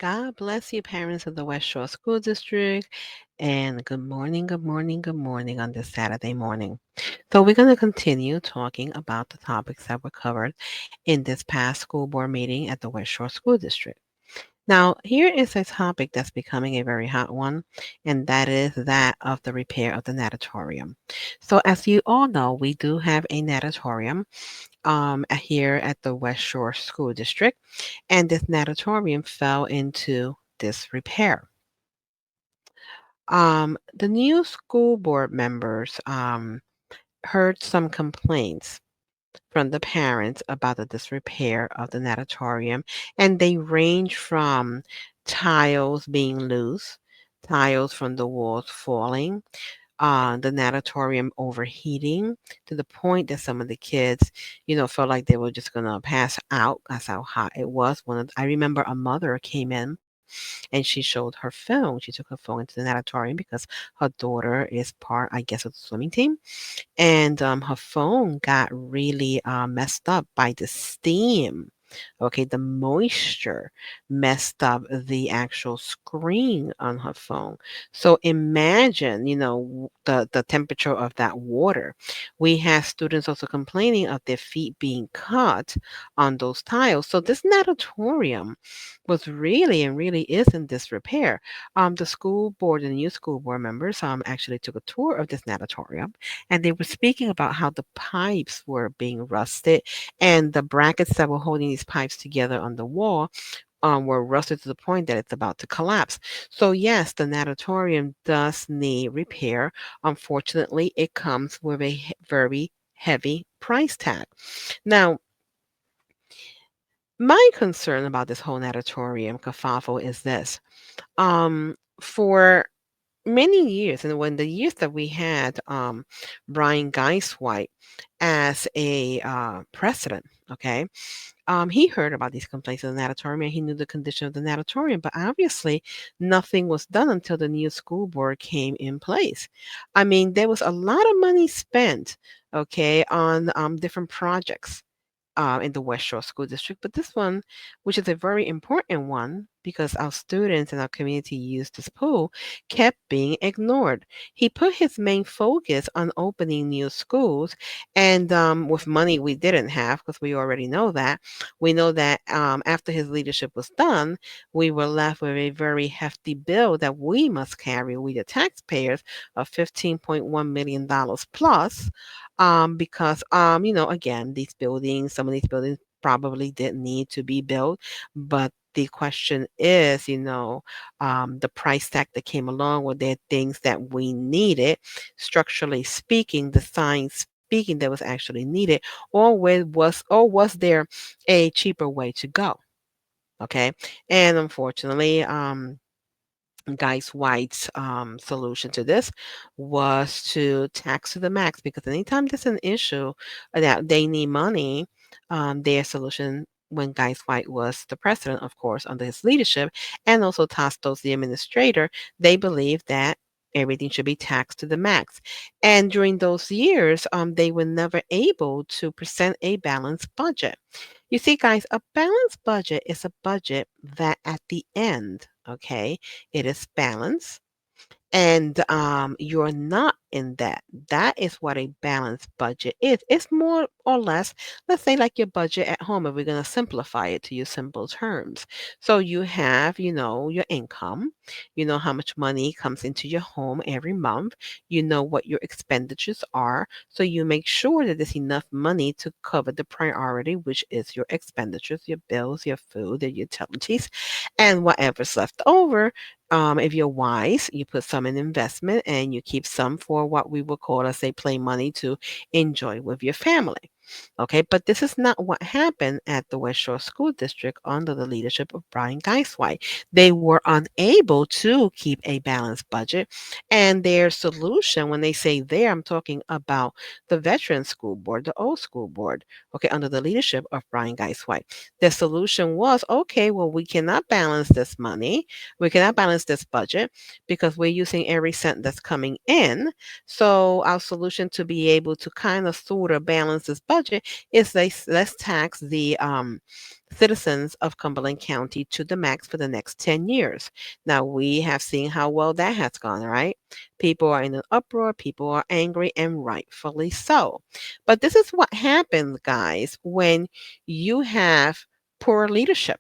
God bless you, parents of the West Shore School District, and good morning, good morning, good morning on this Saturday morning. So, we're going to continue talking about the topics that were covered in this past school board meeting at the West Shore School District. Now, here is a topic that's becoming a very hot one, and that is that of the repair of the natatorium. So, as you all know, we do have a natatorium here at the West Shore School District, and this natatorium fell into disrepair. The new school board members heard some complaints from the parents about the disrepair of the natatorium, and they range from tiles being loose, tiles from the walls falling, the natatorium overheating to the point that some of the kids, felt like they were just gonna pass out. That's how hot it was. I remember a mother came in and she showed her phone. She took her phone into the natatorium because her daughter is part, I guess, of the swimming team, and her phone got really messed up by the steam. Okay, the moisture messed up the actual screen on her phone. So imagine, the temperature of that water. We have students also complaining of their feet being cut on those tiles. So this natatorium was really and really is in disrepair. The school board and new school board members actually took a tour of this natatorium, and they were speaking about how the pipes were being rusted and the brackets that were holding these pipes together on the wall were rusted to the point that it's about to collapse. So yes, the natatorium does need repair. Unfortunately, it comes with a very heavy price tag. Now, my concern about this whole natatorium kerfuffle is this. For many years, and when the years that we had Brian Geiswhite as a president, okay, he heard about these complaints of the natatorium and he knew the condition of the natatorium, but obviously nothing was done until the new school board came in place. I mean, there was a lot of money spent, okay, on different projects in the West Shore School District. But this one, which is a very important one because our students and our community use this pool, kept being ignored. He put his main focus on opening new schools, and with money we didn't have, because we already know that. We know that after his leadership was done, we were left with a very hefty bill that we must carry, we the taxpayers, of $15.1 million plus, because again, some of these buildings probably didn't need to be built, but the question is, the price tag that came along with there things that we needed, structurally speaking, design speaking, that was actually needed, or was there a cheaper way to go? Okay, and unfortunately, Guys White's solution to this was to tax to the max, because anytime there's an issue that they need money, their solution when Guys White was the president, of course, under his leadership, and also Tostos, the administrator, they believed that everything should be taxed to the max. And during those years, they were never able to present a balanced budget. You see, guys, a balanced budget is a budget that at the end, okay, it is balanced and you're not in debt. That is what a balanced budget is. It's more or less, let's say, like your budget at home, if we're going to simplify it to use simple terms. So you have, your income, you know how much money comes into your home every month, you know what your expenditures are. So you make sure that there's enough money to cover the priority, which is your expenditures, your bills, your food, your utilities, and whatever's left over, if you're wise, you put some in investment and you keep some for what we would call, let's say, play money to enjoy with your family. Okay, but this is not what happened at the West Shore School District under the leadership of Brian Geiswhite. They were unable to keep a balanced budget, and their solution, when they say there, I'm talking about the veteran school board, the old school board, okay, under the leadership of Brian Geiswhite. The solution was, okay, well, we cannot balance this money, we cannot balance this budget because we're using every cent that's coming in. So our solution to be able to kind of sort of balance this budget is let's tax the citizens of Cumberland County to the max for the next 10 years. Now, we have seen how well that has gone, right? People are in an uproar, people are angry, and rightfully so. But this is what happens, guys, when you have poor leadership.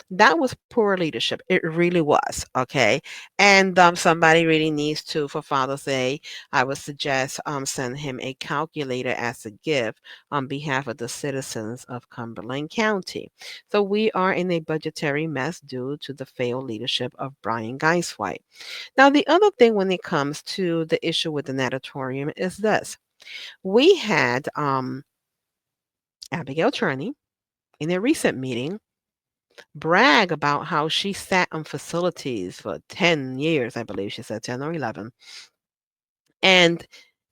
That was poor leadership. It really was. Okay. And somebody really needs to, for Father's Day, I would suggest send him a calculator as a gift on behalf of the citizens of Cumberland County. So we are in a budgetary mess due to the failed leadership of Brian Geiswhite. Now, the other thing when it comes to the issue with the natatorium is this. We had Abigail Cherney in a recent meeting brag about how she sat on facilities for 10 years, I believe she said 10 or 11. And,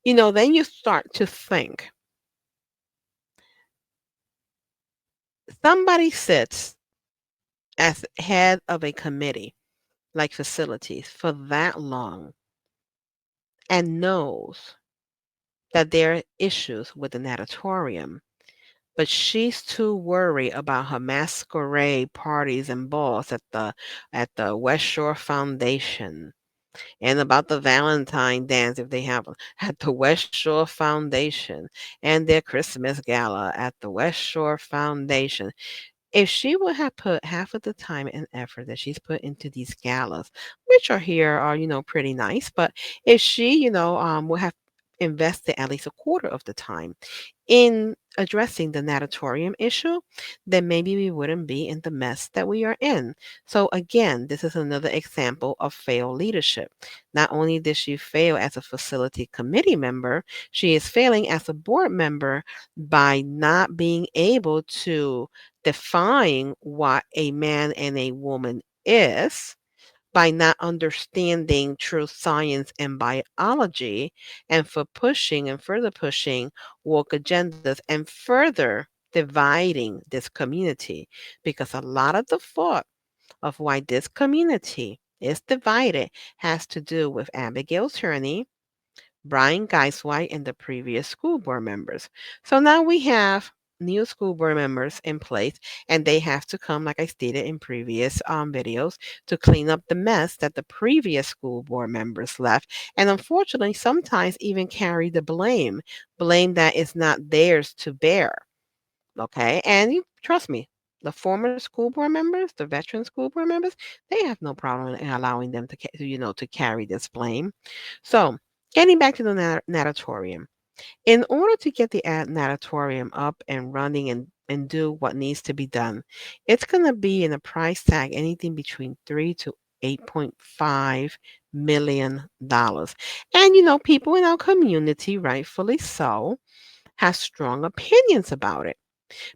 then you start to think somebody sits as head of a committee like facilities for that long and knows that there are issues with the natatorium, but she's too worried about her masquerade parties and balls at the West Shore Foundation and about the Valentine dance if they have one at the West Shore Foundation and their Christmas gala at the West Shore Foundation. If she would have put half of the time and effort that she's put into these galas, which are here are, pretty nice, but if she, would have invested at least a quarter of the time in addressing the natatorium issue, then maybe we wouldn't be in the mess that we are in. So again, this is another example of failed leadership. Not only did she fail as a facility committee member, she is failing as a board member by not being able to define what a man and a woman is, by not understanding true science and biology, and for pushing and further pushing woke agendas and further dividing this community. Because a lot of the fault of why this community is divided has to do with Abigail Turney, Brian Geiswhite, and the previous school board members. So now we have new school board members in place, and they have to come, like I stated in previous videos, to clean up the mess that the previous school board members left. And unfortunately, sometimes even carry the blame that is not theirs to bear. Okay. And you trust me, the former school board members, the veteran school board members, they have no problem in allowing them to carry this blame. So, getting back to the natatorium, in order to get the natatorium up and running and do what needs to be done, it's going to be in a price tag anything between 3 to 8.5 million dollars. And people in our community, rightfully so, have strong opinions about it.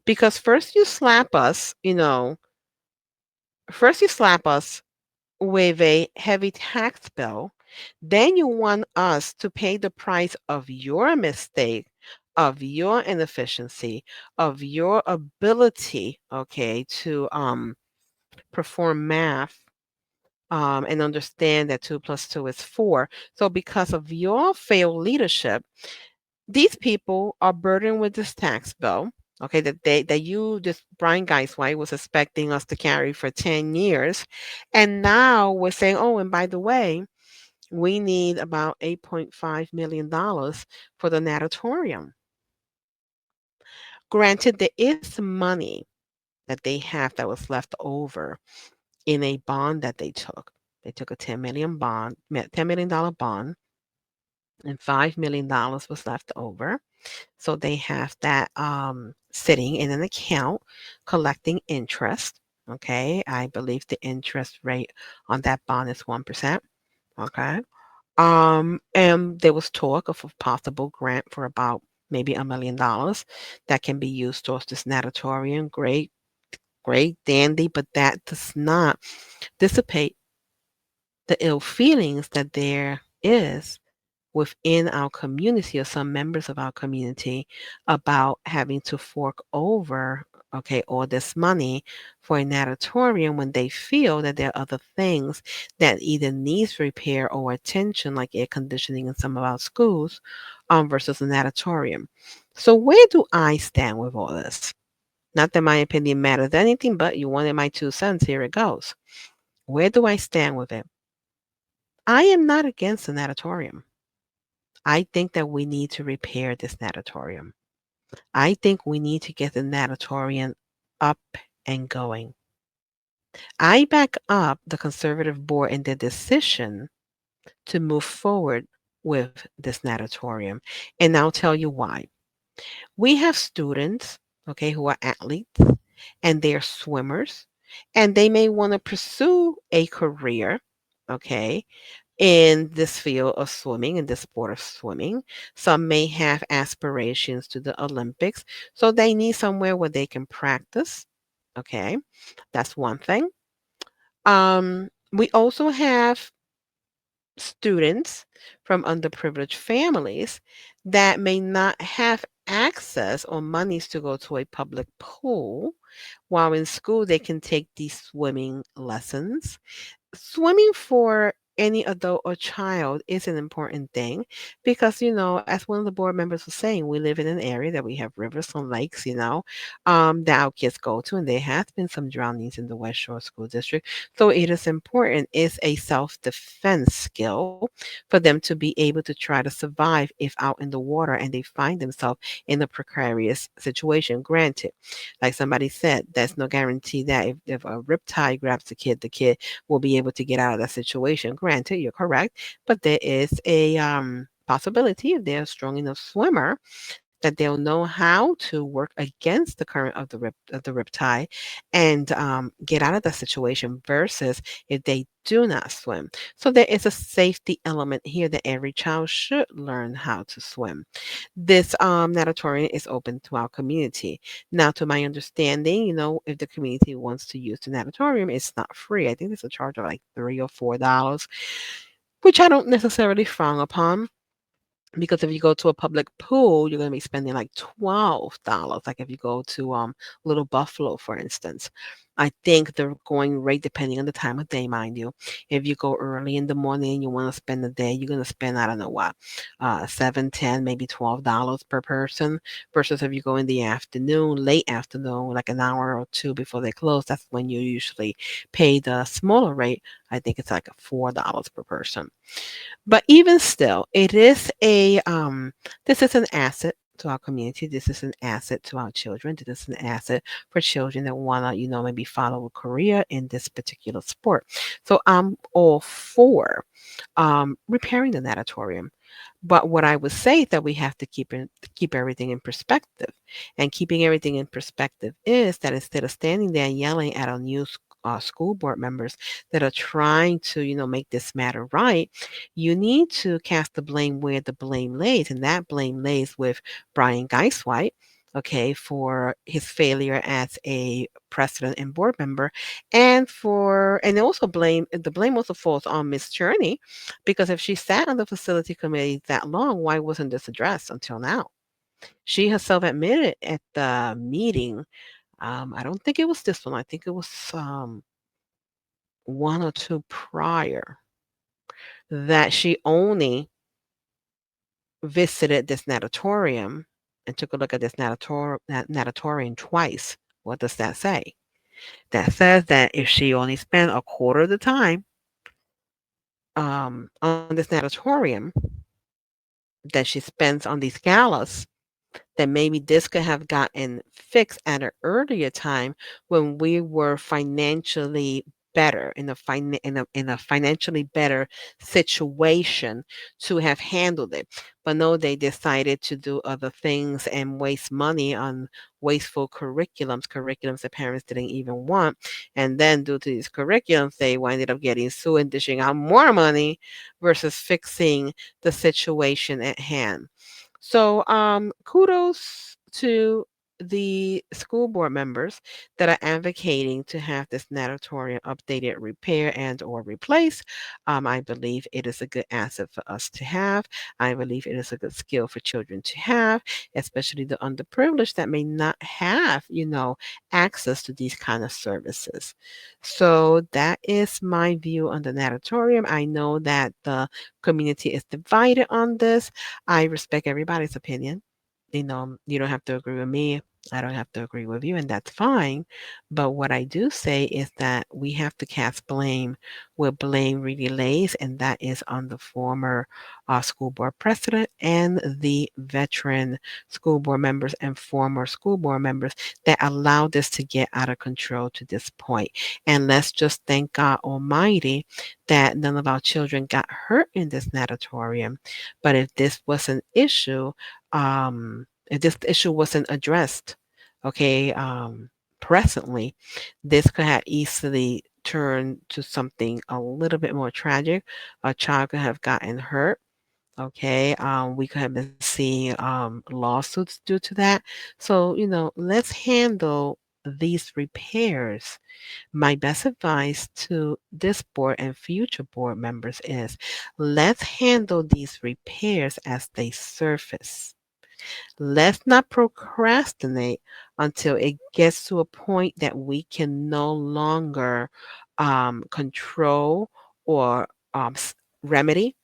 Because first you slap us with a heavy tax bill, then you want us to pay the price of your mistake, of your inefficiency, of your ability, okay, to perform math and understand that 2 plus 2 is 4. So because of your failed leadership, these people are burdened with this tax bill, okay, this Brian Geiswhite was expecting us to carry for 10 years. And now we're saying, oh, and by the way, we need about $8.5 million for the natatorium. Granted, there is some money that they have that was left over in a bond that they took. They took a $10 million bond, and $5 million was left over. So they have that sitting in an account collecting interest. Okay. I believe the interest rate on that bond is 1%. Okay. And there was talk of a possible grant for about maybe $1 million that can be used towards this natatorium. Great, great, dandy, but that does not dissipate the ill feelings that there is within our community or some members of our community about having to fork over okay, all this money for a natatorium when they feel that there are other things that either needs repair or attention, like air conditioning in some of our schools, versus a natatorium. So where do I stand with all this? Not that my opinion matters anything, but you wanted my 2 cents. Here it goes. Where do I stand with it? I am not against the natatorium. I think that we need to repair this natatorium. I think we need to get the natatorium up and going. I back up the conservative board in their decision to move forward with this natatorium. And I'll tell you why. We have students, okay, who are athletes and they're swimmers, and they may want to pursue a career, okay, in this field of swimming, in this sport of swimming. Some may have aspirations to the Olympics, so they need somewhere where they can practice. Okay, that's one thing. We also have students from underprivileged families that may not have access or monies to go to a public pool, while in school they can take these swimming lessons. Swimming for any adult or child is an important thing because, as one of the board members was saying, we live in an area that we have rivers and lakes, that our kids go to, and there has been some drownings in the West Shore School District. So it is important. It's a self-defense skill for them to be able to try to survive if out in the water and they find themselves in a precarious situation. Granted, like somebody said, there's no guarantee that if a riptide grabs the kid will be able to get out of that situation. Granted, you're correct, but there is a possibility if they're a strong enough swimmer that they'll know how to work against the current of the riptide and get out of that situation versus if they do not swim. So there is a safety element here that every child should learn how to swim. This natatorium is open to our community. Now, to my understanding, if the community wants to use the natatorium, it's not free. I think it's a charge of like $3 or $4, which I don't necessarily frown upon. Because if you go to a public pool, you're going to be spending like $12. Like if you go to Little Buffalo, for instance. I think the going rate, depending on the time of day, mind you, if you go early in the morning and you want to spend the day, you're going to spend, I don't know what, 7, 10, maybe $12 per person. Versus if you go in the afternoon, late afternoon, like an hour or two before they close, that's when you usually pay the smaller rate. I think it's like $4 per person. But even still, it is this is an asset to our community. This is an asset to our children. This is an asset for children that want to, maybe follow a career in this particular sport. So I'm all for repairing the natatorium. But what I would say is that we have to keep everything in perspective. And keeping everything in perspective is that instead of standing there and yelling at our new school board members that are trying to, make this matter right, you need to cast the blame where the blame lays, and that blame lays with Brian Geiswhite, okay, for his failure as a president and board member, and also the blame also falls on Miss Cherney, because if she sat on the facility committee that long, why wasn't this addressed until now? She herself admitted at the meeting, I don't think it was this one, I think it was one or two prior, that she only visited this natatorium and took a look at this natatorium twice. What does that say? That says that if she only spent a quarter of the time on this natatorium that she spends on these galas, that maybe this could have gotten fixed at an earlier time when we were financially better in a financially better situation to have handled it. But no, they decided to do other things and waste money on wasteful curriculums that parents didn't even want. And then due to these curriculums, they ended up getting sued and dishing out more money versus fixing the situation at hand. So kudos to the school board members that are advocating to have this natatorium updated, repair, and or replace, I believe it is a good asset for us to have. I believe it is a good skill for children to have, especially the underprivileged that may not have, access to these kind of services. So that is my view on the natatorium. I know that the community is divided on this. I respect everybody's opinion. You don't have to agree with me. I don't have to agree with you, and that's fine. But what I do say is that we have to cast blame where blame really lays, and that is on the former school board president and the veteran school board members and former school board members that allowed this to get out of control to this point. And let's just thank God Almighty that none of our children got hurt in this natatorium. But if this was an issue, if this issue wasn't addressed, okay, presently, this could have easily turned to something a little bit more tragic. A child could have gotten hurt. Okay, we could have been seeing lawsuits due to that. So, let's handle these repairs. My best advice to this board and future board members is let's handle these repairs as they surface. Let's not procrastinate until it gets to a point that we can no longer control or remedy.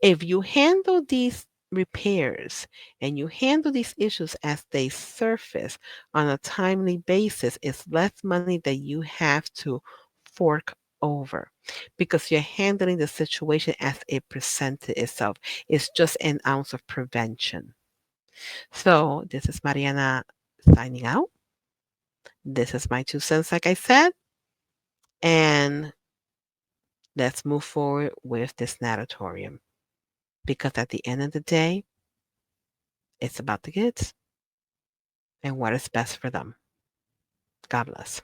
If you handle these repairs and you handle these issues as they surface on a timely basis, it's less money that you have to fork over because you're handling the situation as it presented itself. It's just an ounce of prevention. So, this is Mariana signing out. This is my 2 cents, like I said. And let's move forward with this natatorium because at the end of the day, it's about the kids and what is best for them. God bless.